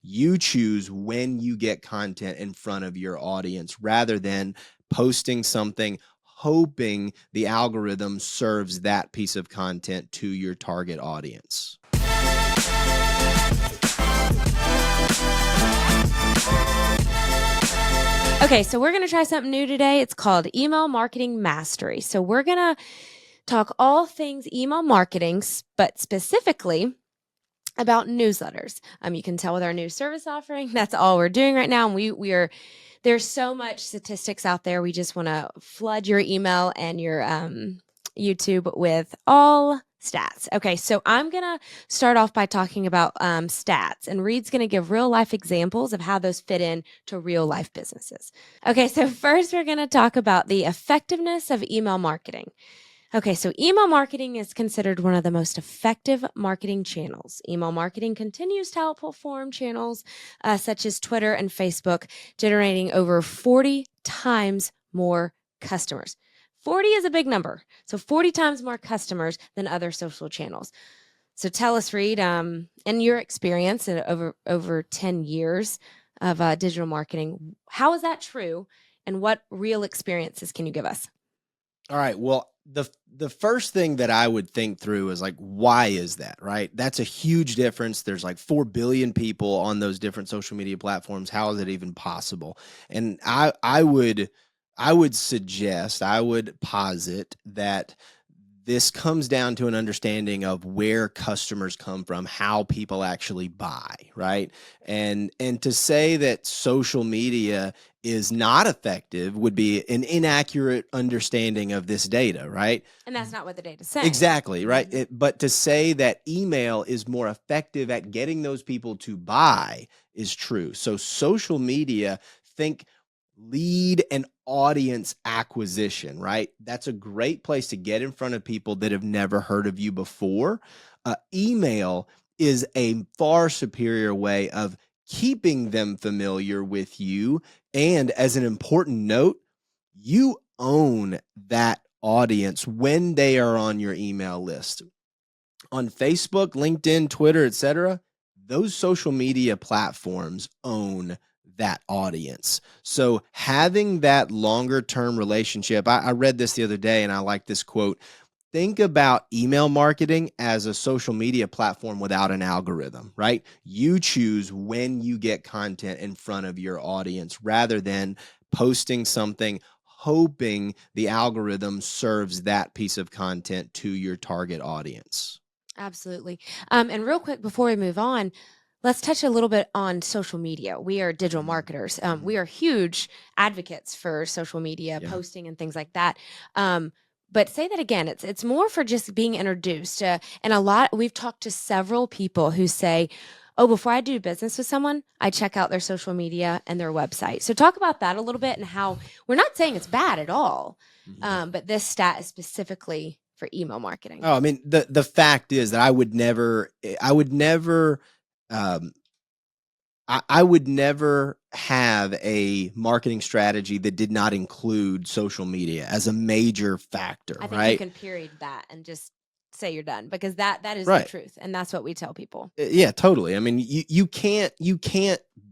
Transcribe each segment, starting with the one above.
You choose when you get content in front of your audience rather than posting something hoping the algorithm serves that piece of content to your target audience. Okay, so we're going to try something new today. It's called Email Marketing Mastery. So we're going to talk all things email marketing, but specifically about newsletters. You can tell with our new service offering, that's all we're doing right now. And we are there's so much statistics out there. We just want to flood your email and your YouTube with all stats. Okay, so I'm going to start off by talking about stats, and Reed's going to give real life examples of how those fit in to real life businesses. Okay, so first we're going to talk about the effectiveness of email marketing. Okay, so email marketing is considered one of the most effective marketing channels. Email marketing continues to outperform channels such as Twitter and Facebook, generating over 40 times more customers. 40 is a big number. So 40 times more customers than other social channels. So tell us, Reed, in your experience in over 10 years of digital marketing, how is that true? And what real experiences can you give us? All right. Well, the first thing that I would think through is like, why is that, right? That's a huge difference. There's like 4 billion people on those different social media platforms. How is it even possible? And I would suggest, I would posit that this comes down to an understanding of where customers come from, how people actually buy, right? And to say that social media is not effective would be an inaccurate understanding of this data, right? And that's not what the data's saying. Exactly, right? But to say that email is more effective at getting those people to buy is true. So social media, think lead and audience acquisition, right? That's a great place to get in front of people that have never heard of you before. Email is a far superior way of keeping them familiar with you. And as an important note, you own that audience when they are on your email list. On Facebook, LinkedIn, Twitter, etc., those social media platforms own that audience. So having that longer term relationship, I read this the other day and I like this quote. Think about email marketing as a social media platform without an algorithm, right? You choose when you get content in front of your audience rather than posting something hoping the algorithm serves that piece of content to your target audience. Absolutely. And real quick before we move on, let's touch a little bit on social media. We are digital marketers. We are huge advocates for social media posting and things like that. But say that again, it's more for just being introduced. And we've talked to several people who say, oh, before I do business with someone, I check out their social media and their website. So talk about that a little bit and how we're not saying it's bad at all. But this stat is specifically for email marketing. Oh, I mean, the fact is that I would never have a marketing strategy that did not include social media as a major factor, I think right? you can period that and just say you're done because that is the truth, and that's what we tell people. Yeah, totally. I mean, you can't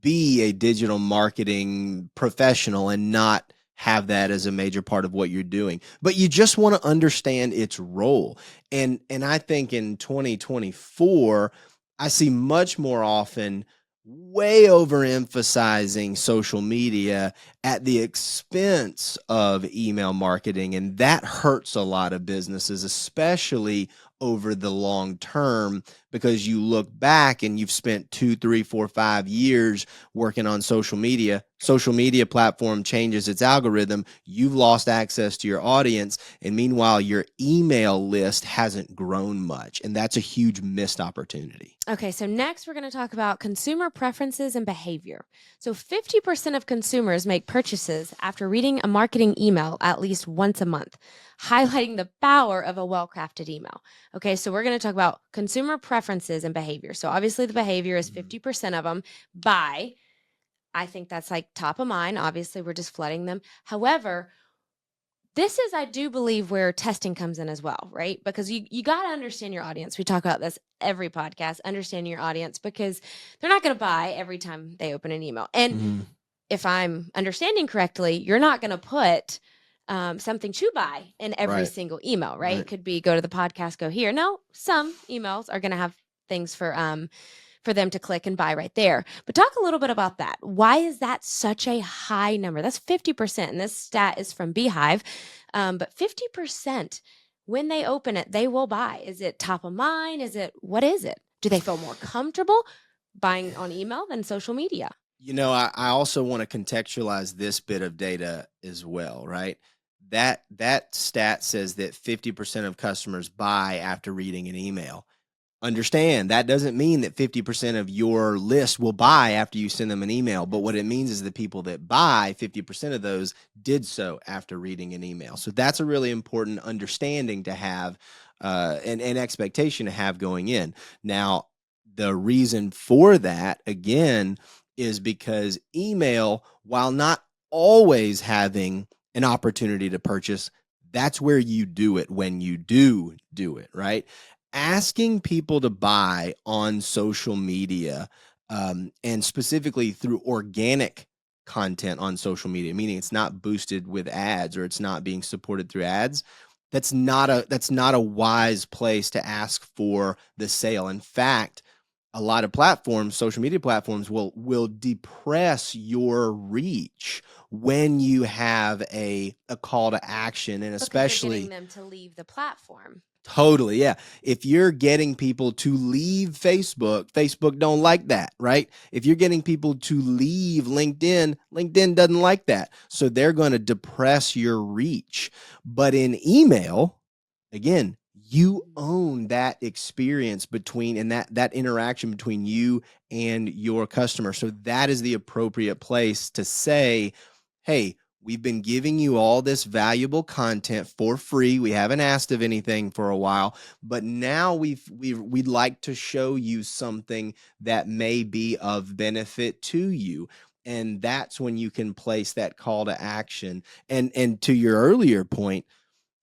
be a digital marketing professional and not have that as a major part of what you're doing. But you just want to understand its role. And I think in 2024, I see much more often way overemphasizing social media at the expense of email marketing. And that hurts a lot of businesses, especially over the long term, because you look back and you've spent 2, 3, 4, 5 years working on social media. Social media platform changes its algorithm. You've lost access to your audience. And meanwhile, your email list hasn't grown much. And that's a huge missed opportunity. Okay, so next we're going to talk about consumer preferences and behavior. So 50% of consumers make purchases after reading a marketing email at least once a month, highlighting the power of a well-crafted email. Okay, so we're going to talk about consumer preferences and behavior. So obviously the behavior is 50% of them buy. I think that's like top of mind. Obviously, we're just flooding them. However, This is, I do believe, where testing comes in as well, right? Because you got to understand your audience. We talk about this every podcast, understanding your audience, because they're not going to buy every time they open an email. And if I'm understanding correctly, you're not going to put something to buy in every single email, right? It could be go to the podcast, go here. No, some emails are going to have things for them to click and buy right there. But talk a little bit about that. Why is that such a high number? That's 50%. And this stat is from Beehive. But 50%, when they open it, they will buy. Is it top of mind? What is it? Do they feel more comfortable buying on email than social media? I also want to contextualize this bit of data as well, right? That stat says that 50% of customers buy after reading an email. Understand, that doesn't mean that 50% of your list will buy after you send them an email. But what it means is the people that buy, 50% of those did so after reading an email. So that's a really important understanding to have and expectation to have going in. Now, the reason for that, again, is because email, while not always having an opportunity to purchase, that's where you do it when you do it, right? Asking people to buy on social media and specifically through organic content on social media, meaning it's not boosted with ads or it's not being supported through ads, that's not a wise place to ask for the sale. In fact, a lot of platforms, social media platforms, will depress your reach when you have a call to action, and especially getting them to leave the platform. Totally, yeah. If you're getting people to leave Facebook don't like that, right? If you're getting people to leave LinkedIn doesn't like that. So they're going to depress your reach. But in email, again, you own that experience between and that interaction between you and your customer. So that is the appropriate place to say, hey, we've been giving you all this valuable content for free. We haven't asked of anything for a while, but now we'd like to show you something that may be of benefit to you. And that's when you can place that call to action. And to your earlier point,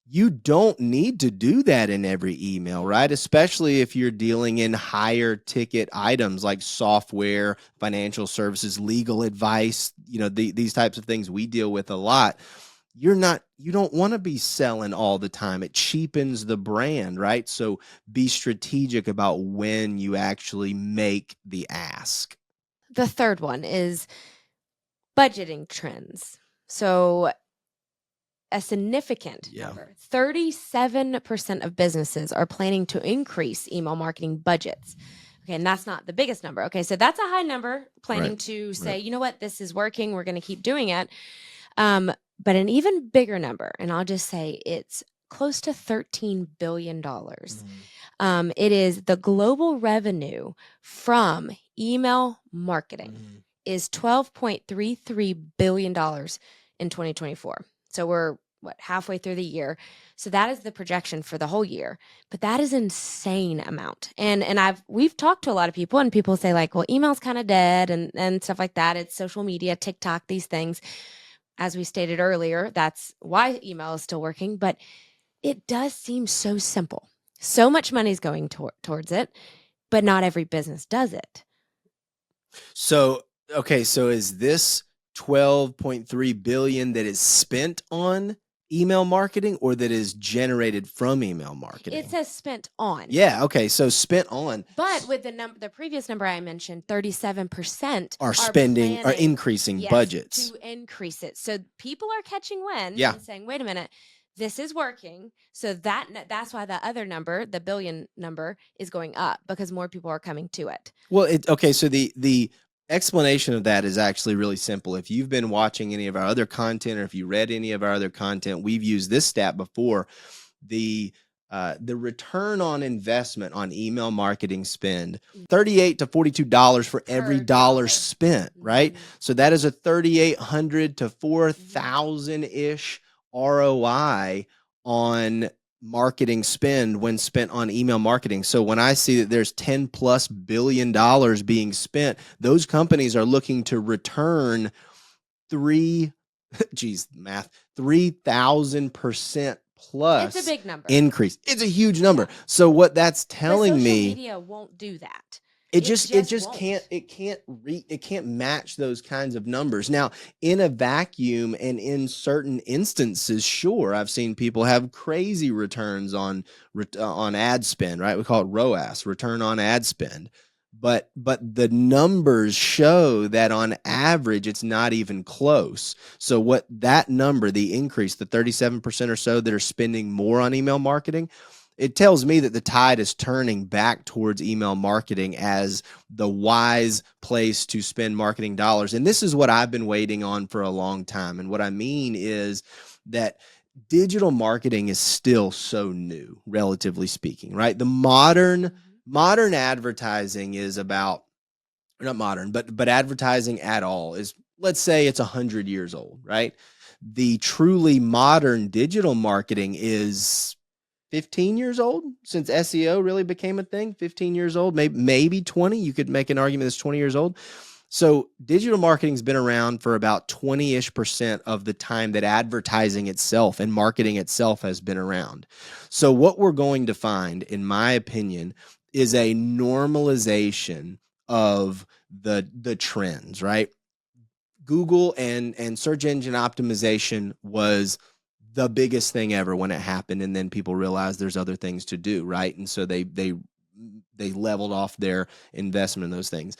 you don't need to do that in every email, right? Especially if you're dealing in higher ticket items like software, financial services, legal advice, these types of things we deal with a lot. You don't want to be selling all the time. It cheapens the brand, right? So be strategic about when you actually make the ask. The third one is budgeting trends. So a significant number, 37% of businesses are planning to increase email marketing budgets. Okay, and that's not the biggest number. Okay, so that's a high number, planning to say, you know what, this is working, we're going to keep doing it. But an even bigger number, and I'll just say it's close to $13 billion. It is the global revenue from email marketing is $12.33 billion in 2024. So we're halfway through the year. So that is the projection for the whole year. But that is an insane amount. And we've talked to a lot of people, and people say like, well, email's kind of dead and stuff like that. It's social media, TikTok, these things. As we stated earlier, that's why email is still working. But it does seem so simple. So much money is going towards it, but not every business does it. So, okay, so is this 12.3 billion that is spent on email marketing or that is generated from email marketing? It says spent on. Yeah, okay, so spent on. But with the previous number I mentioned, 37% are spending, are increasing budgets to increase it. So people are catching wind and saying, wait a minute, this is working. So that's why the other number, the billion number, is going up, because more people are coming to it. Well, so the explanation of that is actually really simple. If you've been watching any of our other content, or if you read any of our other content, we've used this stat before. The return on investment on email marketing spend, $38 to $42 for every dollar spent, right? So that is a $3,800 to $4,000-ish ROI on marketing spend when spent on email marketing. So when I see that there's $10+ billion being spent, those companies are looking to return 3 geez, math, 3,000% It's a plus big number. increase. It's a huge Yeah. number. So what that's But telling social me, media won't do that. it It just it just just can't won't. it can't match those kinds of numbers. Now, in a vacuum and in certain instances, sure, I've seen people have crazy returns on ad spend, right? We call it ROAS, return on ad spend. But the numbers show that on average it's not even close. So what that number, the increase, the 37% or so that are spending more on email marketing, it tells me that the tide is turning back towards email marketing as the wise place to spend marketing dollars. And this is what I've been waiting on for a long time. And what I mean is that digital marketing is still so new, relatively speaking, right? The Mhm. modern advertising is about, not modern, but advertising at all is, let's say it's 100 years old, right? The truly modern digital marketing is 15 years old since SEO really became a thing. 15 years old, maybe 20. You could make an argument that's 20 years old. So digital marketing's been around for about 20-ish% of the time that advertising itself and marketing itself has been around. So what we're going to find, in my opinion, is a normalization of the trends, right? Google and search engine optimization was the biggest thing ever when it happened, and then people realized there's other things to do, right? And so they leveled off their investment in those things.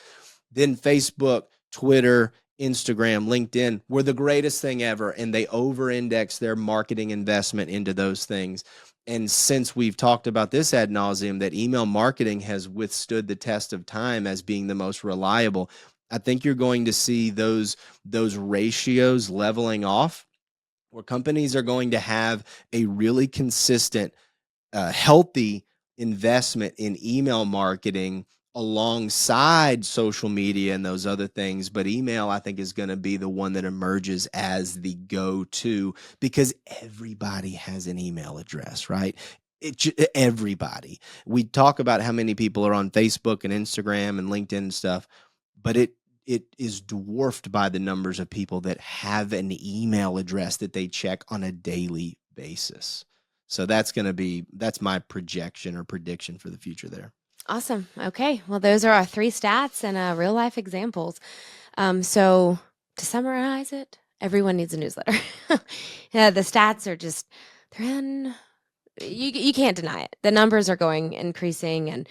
Then Facebook, Twitter, Instagram, LinkedIn were the greatest thing ever, and they over-indexed their marketing investment into those things. And since we've talked about this ad nauseum, that email marketing has withstood the test of time as being the most reliable, I think you're going to see those ratios leveling off, where companies are going to have a really consistent, healthy investment in email marketing alongside social media and those other things. But email, I think, is going to be the one that emerges as the go-to because everybody has an email address, right? Everybody. We talk about how many people are on Facebook and Instagram and LinkedIn and stuff, but it is dwarfed by the numbers of people that have an email address that they check on a daily basis. So that's my projection or prediction for the future there. Awesome. Okay. Well, those are our three stats and real life examples. So to summarize it, everyone needs a newsletter. Yeah, the stats are just they're in. You can't deny it. The numbers are going increasing, and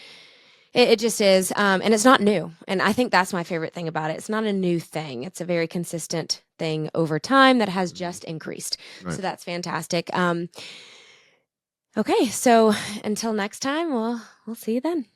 it just is. And it's not new. And I think that's my favorite thing about it. It's not a new thing. It's a very consistent thing over time that has Mhm. just increased. Right. So that's fantastic. Okay. So until next time, we'll see you then.